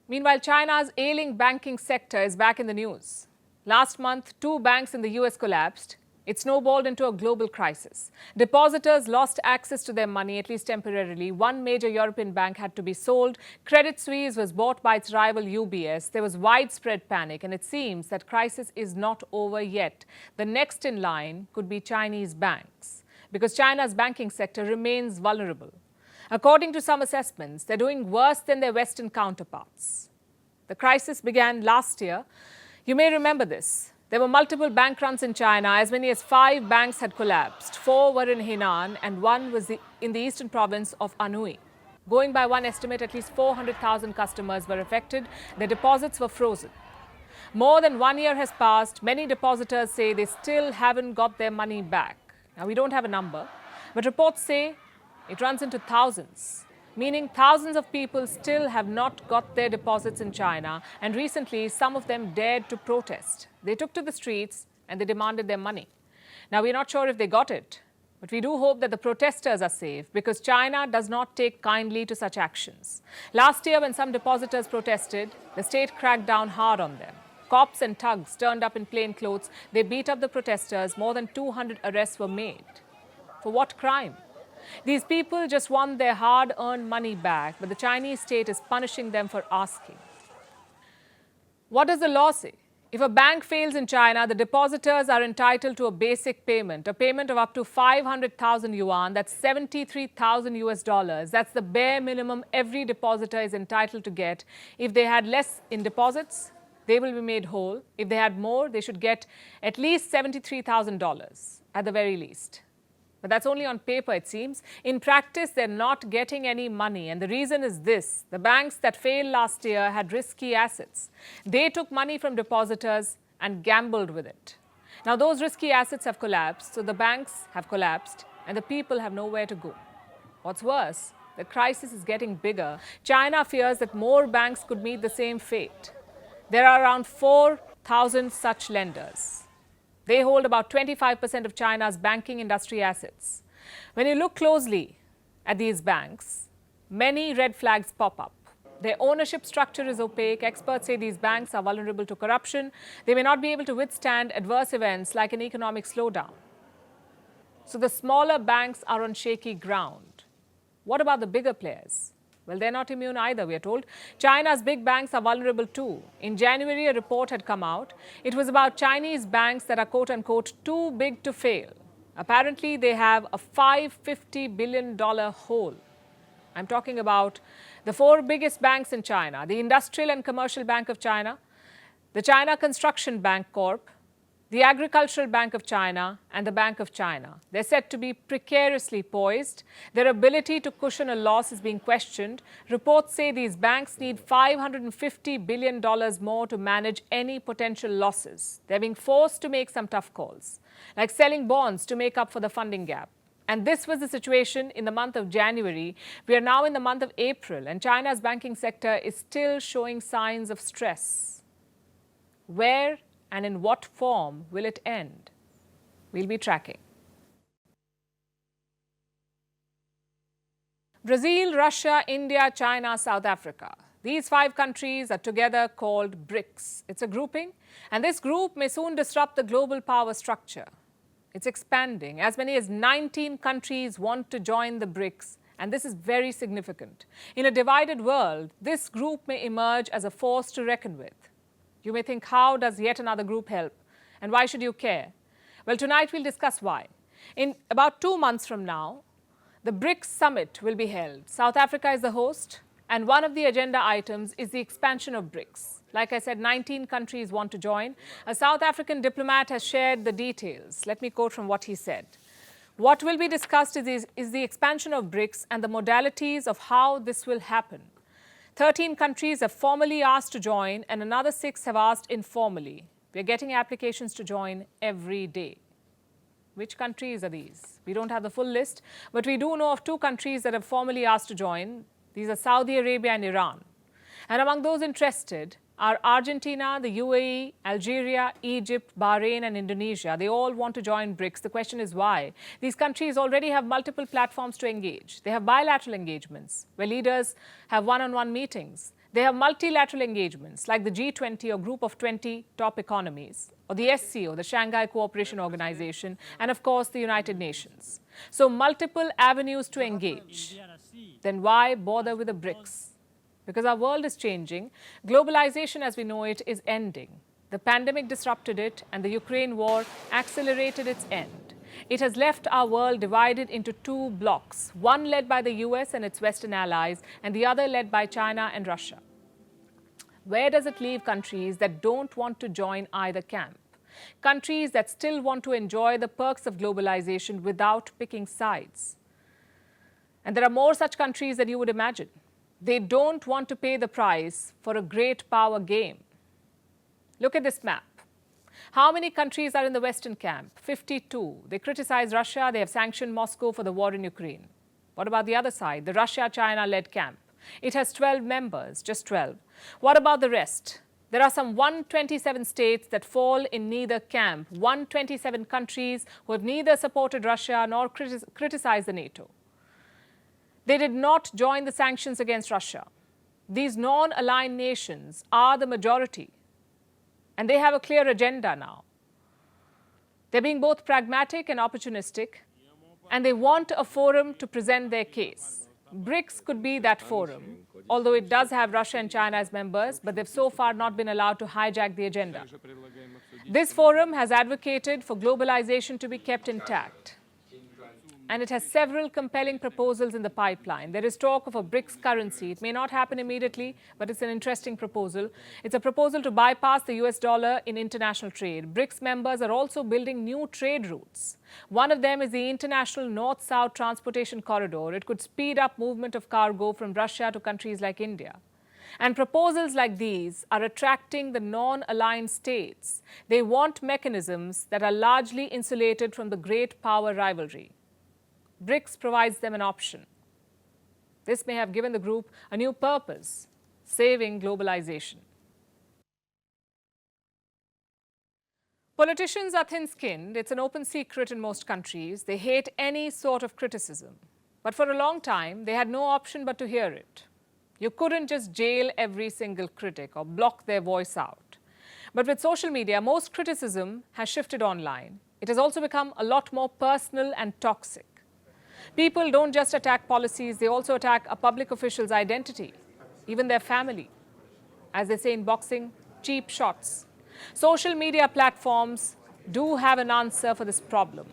Meanwhile, China's ailing banking sector is back in the news. Last month, 2 banks in the US collapsed. It snowballed into a global crisis. Depositors lost access to their money, at least temporarily. One major European bank had to be sold. Credit Suisse was bought by its rival UBS. There was widespread panic, and it seems that crisis is not over yet. The next in line could be Chinese banks, because China's banking sector remains vulnerable. According to some assessments, they're doing worse than their Western counterparts. The crisis began last year. You may remember this. There were multiple bank runs in China. As many as 5 banks had collapsed. 4 were in Henan and 1 was in the eastern province of Anhui. Going by one estimate, at least 400,000 customers were affected. Their deposits were frozen. More than 1 year has passed. Many depositors say they still haven't got their money back. Now, we don't have a number, but reports say it runs into thousands, meaning thousands of people still have not got their deposits in China. And recently, some of them dared to protest. They took to the streets and they demanded their money. Now, we're not sure if they got it, but we do hope that the protesters are safe, because China does not take kindly to such actions. Last year, when some depositors protested, the state cracked down hard on them. Cops and thugs turned up in plain clothes. They beat up the protesters. More than 200 arrests were made. For what crime? These people just want their hard-earned money back, but the Chinese state is punishing them for asking. What does the law say? If a bank fails in China, the depositors are entitled to a basic payment, a payment of up to 500,000 yuan, that's 73,000 US dollars. That's the bare minimum every depositor is entitled to get. If they had less in deposits, they will be made whole. If they had more, they should get at least $73,000 at the very least. But that's only on paper, it seems. In practice, they're not getting any money. And the reason is this. The banks that failed last year had risky assets. They took money from depositors and gambled with it. Now, those risky assets have collapsed, so the banks have collapsed, and the people have nowhere to go. What's worse, the crisis is getting bigger. China fears that more banks could meet the same fate. There are around 4,000 such lenders. They hold about 25% of China's banking industry assets. When you look closely at these banks, many red flags pop up. Their ownership structure is opaque. Experts say these banks are vulnerable to corruption. They may not be able to withstand adverse events like an economic slowdown. So the smaller banks are on shaky ground. What about the bigger players? Well, they're not immune either, we are told. China's big banks are vulnerable too. In January, a report had come out. It was about Chinese banks that are quote-unquote too big to fail. Apparently, they have a $550 billion hole. I'm talking about the 4 biggest banks in China: the Industrial and Commercial Bank of China, the China Construction Bank Corp., the Agricultural Bank of China, and the Bank of China. They're said to be precariously poised. Their ability to cushion a loss is being questioned. Reports say these banks need $550 billion more to manage any potential losses. They're being forced to make some tough calls, like selling bonds to make up for the funding gap. And this was the situation in the month of January. We are now in the month of April, and China's banking sector is still showing signs of stress. Where and in what form will it end? We'll be tracking. Brazil, Russia, India, China, South Africa. These 5 countries are together called BRICS. It's a grouping, and this group may soon disrupt the global power structure. It's expanding. As many as 19 countries want to join the BRICS, and this is very significant. In a divided world, this group may emerge as a force to reckon with. You may think, how does yet another group help? And why should you care? Well, tonight we'll discuss why. In about 2 months from now, the BRICS summit will be held. South Africa is the host, and one of the agenda items is the expansion of BRICS. Like I said, 19 countries want to join. A South African diplomat has shared the details. Let me quote from what he said. What will be discussed is the expansion of BRICS and the modalities of how this will happen. 13 countries have formally asked to join, and another 6 have asked informally. We are getting applications to join every day. Which countries are these? We don't have the full list, but we do know of 2 countries that have formally asked to join. These are Saudi Arabia and Iran. And among those interested, are Argentina, the UAE, Algeria, Egypt, Bahrain and Indonesia. They all want to join BRICS. The question is why? These countries already have multiple platforms to engage. They have bilateral engagements where leaders have one-on-one meetings. They have multilateral engagements like the G20 or Group of 20 top economies, or the SCO, the Shanghai Cooperation Organization, and of course the United Nations. So multiple avenues to engage. Then why bother with the BRICS? Because our world is changing. Globalization as we know it is ending. The pandemic disrupted it and the Ukraine war accelerated its end. It has left our world divided into two blocks, one led by the US and its Western allies and the other led by China and Russia. Where does it leave countries that don't want to join either camp? Countries that still want to enjoy the perks of globalization without picking sides. And there are more such countries than you would imagine. They don't want to pay the price for a great power game. Look at this map. How many countries are in the Western camp? 52. They criticize Russia. They have sanctioned Moscow for the war in Ukraine. What about the other side, the Russia-China-led camp? It has 12 members, just 12. What about the rest? There are some 127 states that fall in neither camp, 127 countries who have neither supported Russia nor criticized the NATO. They did not join the sanctions against Russia. These non-aligned nations are the majority, and they have a clear agenda now. They're being both pragmatic and opportunistic, and they want a forum to present their case. BRICS could be that forum, although it does have Russia and China as members, but they've so far not been allowed to hijack the agenda. This forum has advocated for globalization to be kept intact, and it has several compelling proposals in the pipeline. There is talk of a BRICS currency. It may not happen immediately, but it's an interesting proposal. It's a proposal to bypass the US dollar in international trade. BRICS members are also building new trade routes. One of them is the International North-South Transportation Corridor. It could speed up movement of cargo from Russia to countries like India. And proposals like these are attracting the non-aligned states. They want mechanisms that are largely insulated from the great power rivalry. BRICS provides them an option. This may have given the group a new purpose, saving globalization. Politicians are thin-skinned. It's an open secret in most countries. They hate any sort of criticism. But for a long time, they had no option but to hear it. You couldn't just jail every single critic or block their voice out. But with social media, most criticism has shifted online. It has also become a lot more personal and toxic. People don't just attack policies, they also attack a public official's identity, even their family. As they say in boxing, cheap shots. Social media platforms do have an answer for this problem.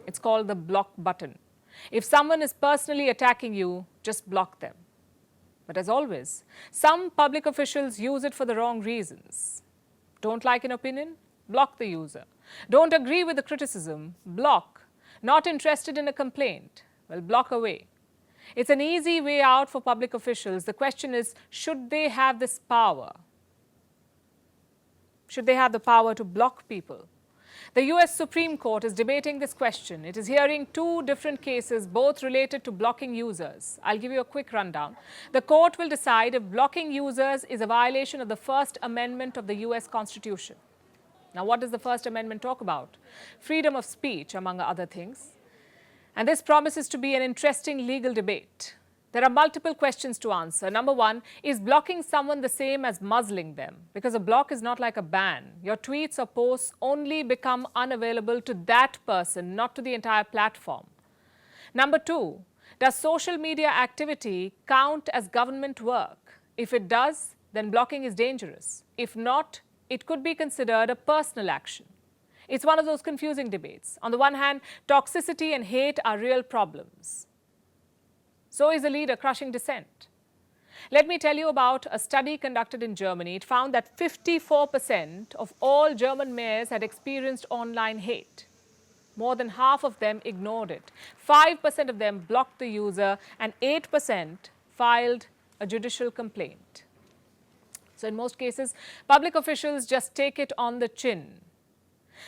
It's called the block button. If someone is personally attacking you, just block them. But as always, some public officials use it for the wrong reasons. Don't like an opinion? Block the user. Don't agree with the criticism? Block. Not interested in a complaint? Well, block away. It's an easy way out for public officials. The question is, should they have this power? Should they have the power to block people? The US Supreme Court is debating this question. It is hearing two different cases, both related to blocking users. I'll give you a quick rundown. The court will decide if blocking users is a violation of the First Amendment of the US Constitution. Now, what does the First Amendment talk about? Freedom of speech, among other things. And this promises to be an interesting legal debate. There are multiple questions to answer. Number one, is blocking someone the same as muzzling them? Because a block is not like a ban. Your tweets or posts only become unavailable to that person, not to the entire platform. Number two, does social media activity count as government work? If it does, then blocking is dangerous. If not, it could be considered a personal action. It's one of those confusing debates. On the one hand, toxicity and hate are real problems. So is a leader crushing dissent. Let me tell you about a study conducted in Germany. It found that 54% of all German mayors had experienced online hate. More than half of them ignored it. 5% of them blocked the user, and 8% filed a judicial complaint. So in most cases, public officials just take it on the chin.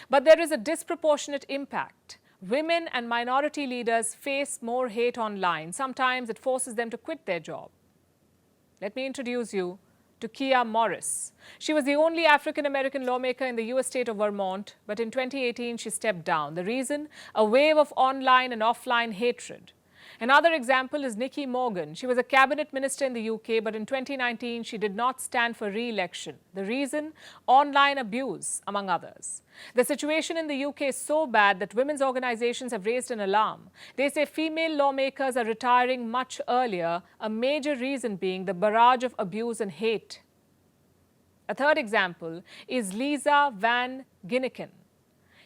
But there is a disproportionate impact. Women and minority leaders face more hate online. Sometimes it forces them to quit their job. Let me introduce you to Kia Morris. She was the only African-American lawmaker in the U.S. state of Vermont, but in 2018 she stepped down. The reason? A wave of online and offline hatred. Another example is Nikki Morgan. She was a cabinet minister in the UK, but in 2019 she did not stand for re-election. The reason? Online abuse, among others. The situation in the UK is so bad that women's organizations have raised an alarm. They say female lawmakers are retiring much earlier, a major reason being the barrage of abuse and hate. A third example is Lisa van Ginneken.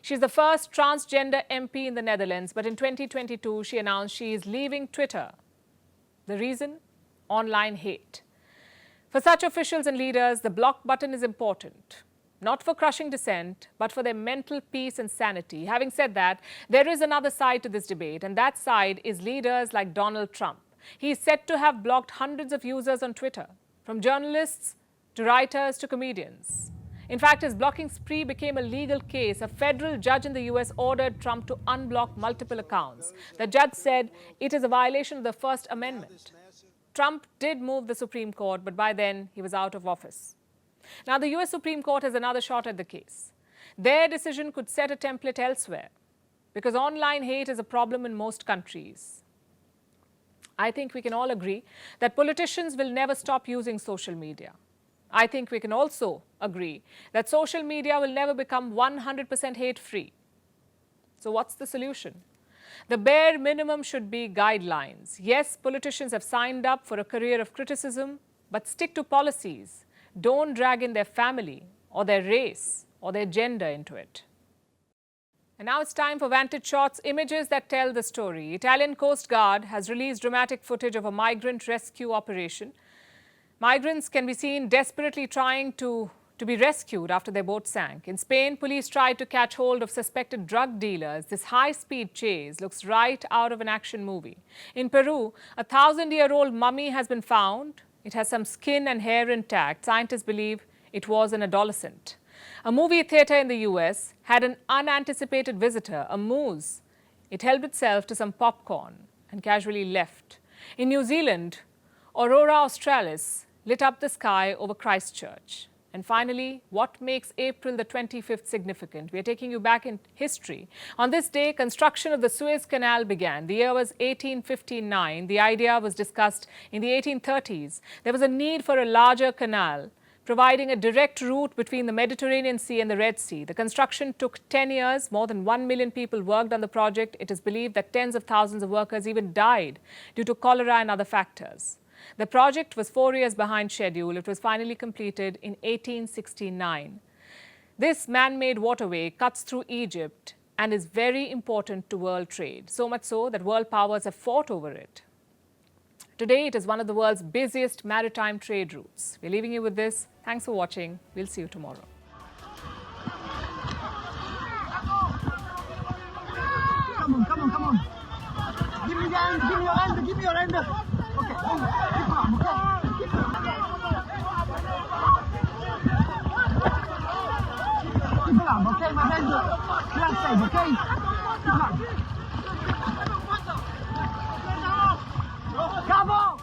She's the first transgender MP in the Netherlands, but in 2022 she announced she is leaving Twitter. The reason? Online hate. For such officials and leaders, the block button is important. Not for crushing dissent, but for their mental peace and sanity. Having said that, there is another side to this debate, and that side is leaders like Donald Trump. He is said to have blocked hundreds of users on Twitter, from journalists to writers to comedians. In fact, his blocking spree became a legal case. A federal judge in the U.S. ordered Trump to unblock multiple accounts. The judge said it is a violation of the First Amendment. Trump did move the Supreme Court, but by then he was out of office. Now, the U.S. Supreme Court has another shot at the case. Their decision could set a template elsewhere, because online hate is a problem in most countries. I think we can all agree that politicians will never stop using social media. I think we can also agree that social media will never become 100% hate-free. So what's the solution? The bare minimum should be guidelines. Yes, politicians have signed up for a career of criticism, but stick to policies. Don't drag in their family or their race or their gender into it. And now it's time for Vantage Shots, images that tell the story. Italian Coast Guard has released dramatic footage of a migrant rescue operation. Migrants can be seen desperately trying to be rescued after their boat sank. In Spain, police tried to catch hold of suspected drug dealers. This high-speed chase looks right out of an action movie. In Peru, a 1,000-year-old mummy has been found. It has some skin and hair intact. Scientists believe it was an adolescent. A movie theater in the US had an unanticipated visitor, a moose. It helped itself to some popcorn and casually left. In New Zealand, Aurora Australis lit up the sky over Christchurch. And finally, what makes April the 25th significant? We are taking you back in history. On this day, construction of the Suez Canal began. The year was 1859. The idea was discussed in the 1830s. There was a need for a larger canal, providing a direct route between the Mediterranean Sea and the Red Sea. The construction took 10 years. More than 1 million people worked on the project. It is believed that tens of thousands of workers even died due to cholera and other factors. The project was 4 years behind schedule. It was finally completed in 1869. This man-made waterway cuts through Egypt and is very important to world trade, so much so that world powers have fought over it. Today, it is one of the world's busiest maritime trade routes. We're leaving you with this. Thanks for watching. We'll see you tomorrow. Come on, come on, come on. Give me your hand, give me your hand, give me your hand. Okay, keep on, okay? Keep on. Keep on, okay, my friend? You're outside, okay? Keep on. Come on!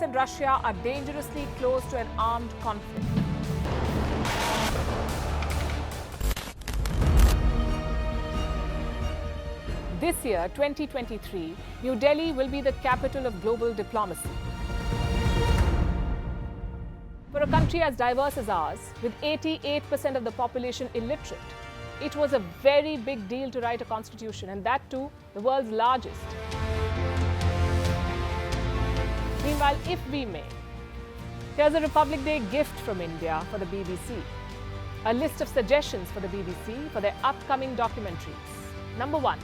US and Russia are dangerously close to an armed conflict. This year, 2023, New Delhi will be the capital of global diplomacy. For a country as diverse as ours, with 88% of the population illiterate, it was a very big deal to write a constitution, and that too, the world's largest. Meanwhile, if we may, here's a Republic Day gift from India for the BBC. A list of suggestions for the BBC for their upcoming documentaries. Number 1,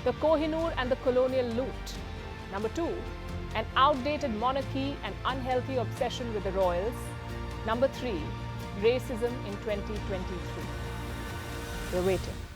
the Kohinoor and the colonial loot. Number 2, an outdated monarchy and unhealthy obsession with the royals. Number 3, racism in 2023. We're waiting.